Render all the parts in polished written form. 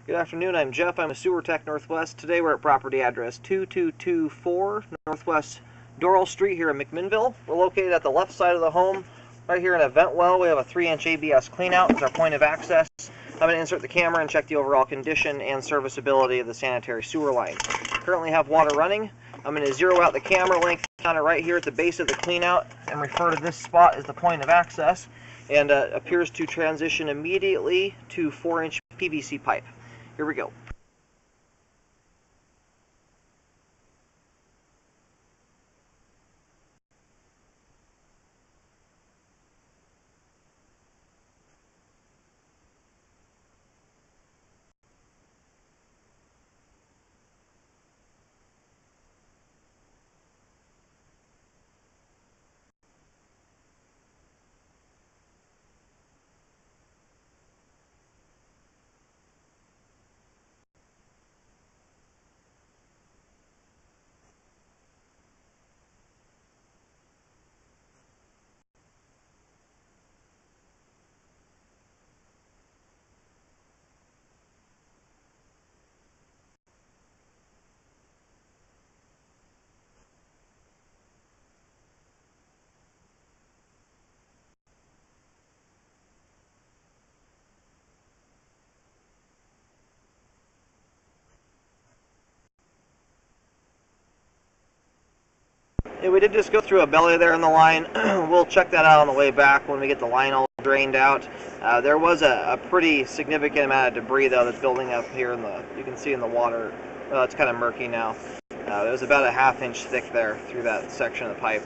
Good afternoon, I'm Jeff. I'm a Sewer Tech Northwest. Today we're at property address 2224 Northwest Doral Street here in McMinnville. We're located at the left side of the home. Right here in a vent well, we have a 3-inch ABS cleanout as our point of access. I'm going to insert the camera and check the overall condition and serviceability of the sanitary sewer line. Currently have water running. I'm going to zero out the camera length counter right here at the base of the cleanout and refer to this spot as the point of access, and appears to transition immediately to 4-inch PVC pipe. Here we go. Yeah, we did just go through a belly there in the line. We'll check that out on the way back when we get the line all drained out. There was a pretty significant amount of debris though that's building up here in the, you can see in the water. It's kind of murky now. It was about a ½ inch thick there through that section of the pipe.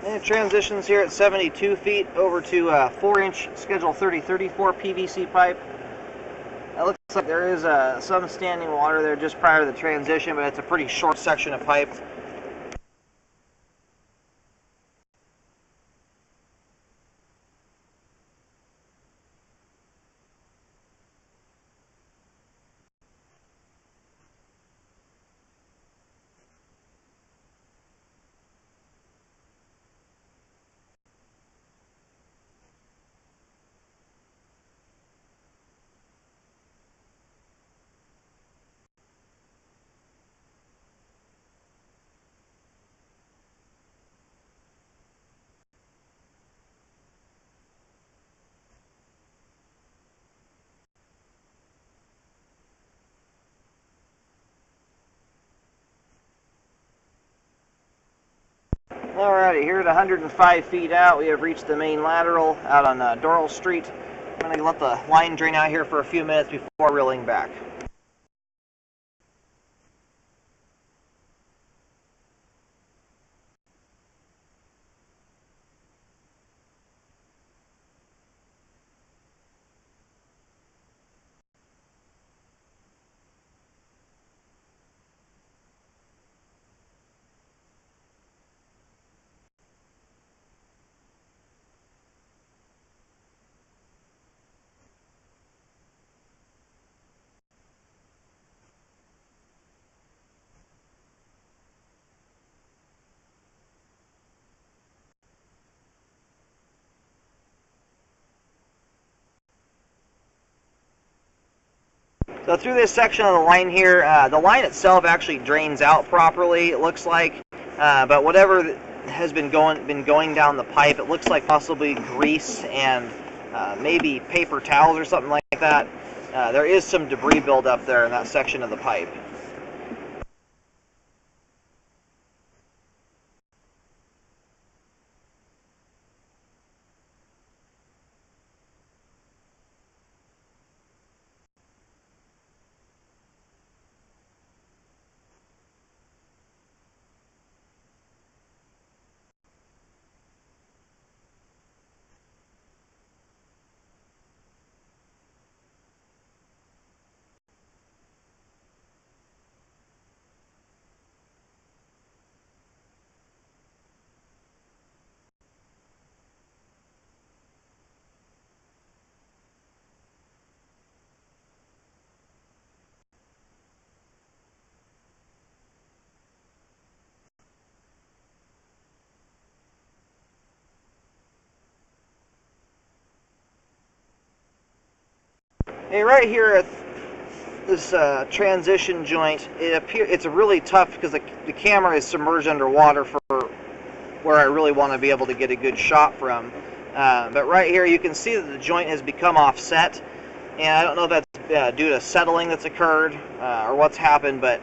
And it transitions here at 72 feet over to 4-inch Schedule 3034 PVC pipe. It looks like there is some standing water there just prior to the transition, but it's a pretty short section of pipe. Alrighty, here at 105 feet out, we have reached the main lateral out on Doral Street. I'm going to let the line drain out here for a few minutes before reeling back. So through this section of the line here, the line itself actually drains out properly, it looks like, but whatever has been going down the pipe, it looks like possibly grease and maybe paper towels or something like that. There is some debris buildup there in that section of the pipe. Hey, right here at this transition joint, it's really tough because the camera is submerged underwater for where I really want to be able to get a good shot from. But right here you can see that the joint has become offset, and I don't know if that's due to settling that's occurred or what's happened, but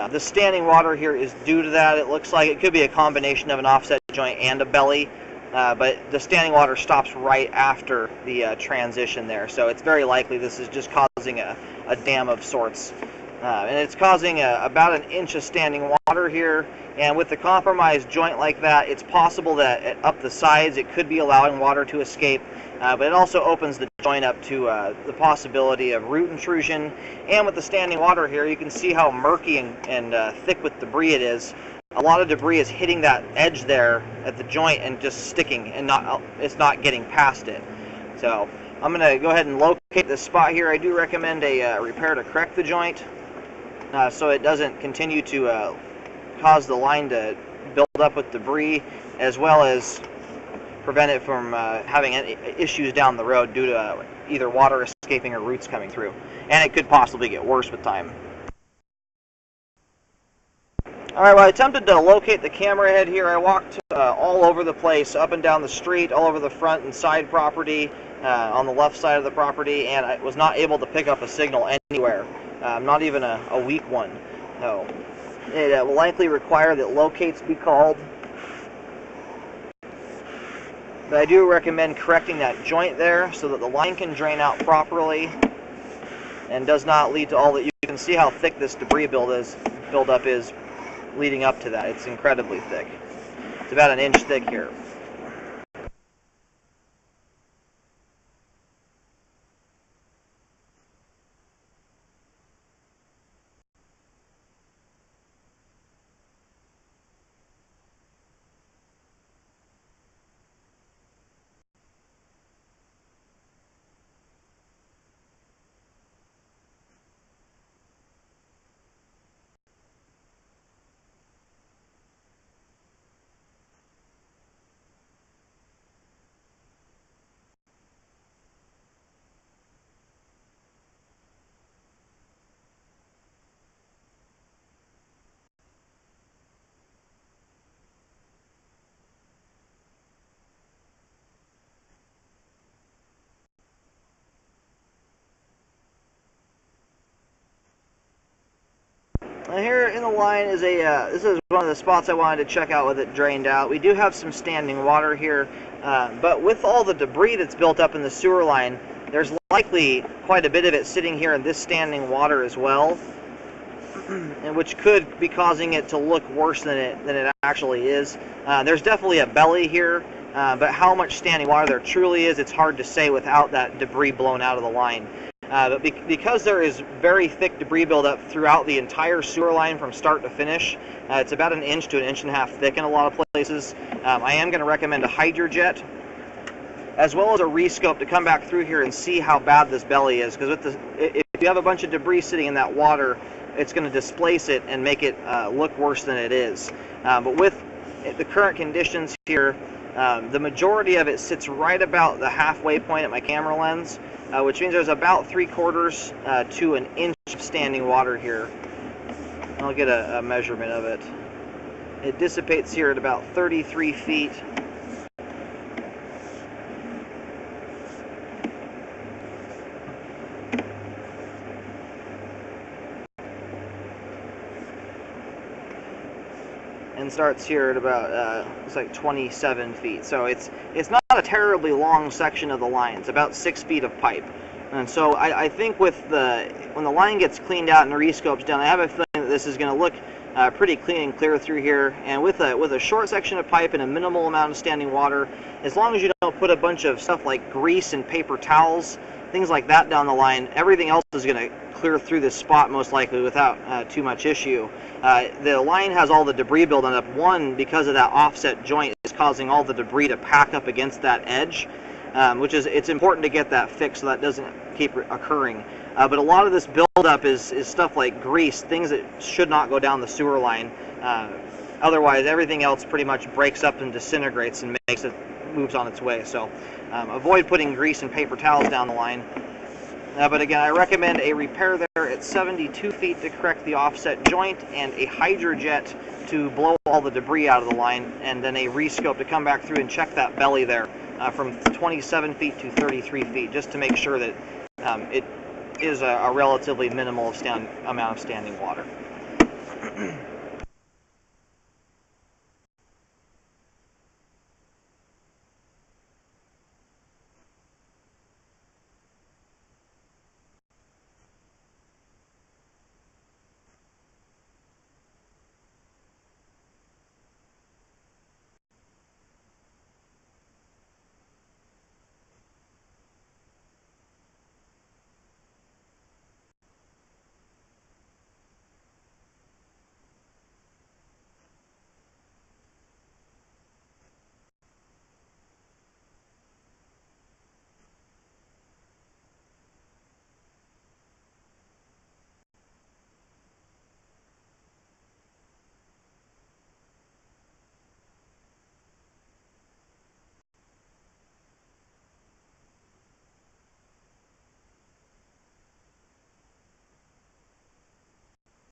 the standing water here is due to that. It looks like it could be a combination of an offset joint and a belly, but the standing water stops right after the transition there, so it's very likely this is just causing a dam of sorts. And it's causing about an inch of standing water here, and with the compromised joint like that, it's possible that up the sides it could be allowing water to escape, but it also opens the joint up to the possibility of root intrusion. And with the standing water here, you can see how murky and thick with debris it is. A lot of debris is hitting that edge there at the joint and just sticking, and it's not getting past it. So I'm going to go ahead and locate this spot here. I do recommend a repair to correct the joint so it doesn't continue to cause the line to build up with debris, as well as prevent it from having any issues down the road due to either water escaping or roots coming through. And it could possibly get worse with time. Alright, well, I attempted to locate the camera head here. I walked all over the place, up and down the street, all over the front and side property, on the left side of the property, and I was not able to pick up a signal anywhere, not even a weak one. So it will likely require that locates be called. But I do recommend correcting that joint there so that the line can drain out properly and does not lead to all that. You can see how thick this debris buildup is leading up to that. It's incredibly thick. It's about an inch thick here. Here in the line is this is one of the spots I wanted to check out with it drained out. We do have some standing water here, but with all the debris that's built up in the sewer line, there's likely quite a bit of it sitting here in this standing water as well, and which could be causing it to look worse than it actually is. There's definitely a belly here, but how much standing water there truly is, it's hard to say without that debris blown out of the line. But because there is very thick debris buildup throughout the entire sewer line from start to finish, it's about an inch to an inch and a half thick in a lot of places, I am going to recommend a hydrojet as well as a rescope to come back through here and see how bad this belly is, because if you have a bunch of debris sitting in that water, it's going to displace it and make it look worse than it is. But with the current conditions here, the majority of it sits right about the halfway point at my camera lens, which means there's about 3/4 to an inch of standing water here. I'll get a measurement of it. It dissipates here at about 33 feet. And starts here at about it's like 27 feet. So it's not a terribly long section of the line. It's about 6 feet of pipe. And so I think when the line gets cleaned out and the rescope's done, I have a feeling that this is going to look pretty clean and clear through here. And with a short section of pipe and a minimal amount of standing water, as long as you don't put a bunch of stuff like grease and paper towels, things like that down the line, everything else is going to clear through this spot most likely without too much issue. The line has all the debris building up. One, because of that offset joint, is causing all the debris to pack up against that edge, which is, it's important to get that fixed so that doesn't keep occurring. But a lot of this buildup is stuff like grease, things that should not go down the sewer line. Otherwise, everything else pretty much breaks up and disintegrates and moves on its way. So avoid putting grease and paper towels down the line. But again, I recommend a repair there at 72 feet to correct the offset joint, and a hydrojet to blow all the debris out of the line, and then a rescope to come back through and check that belly there from 27 feet to 33 feet, just to make sure that it is a relatively minimal amount of standing water.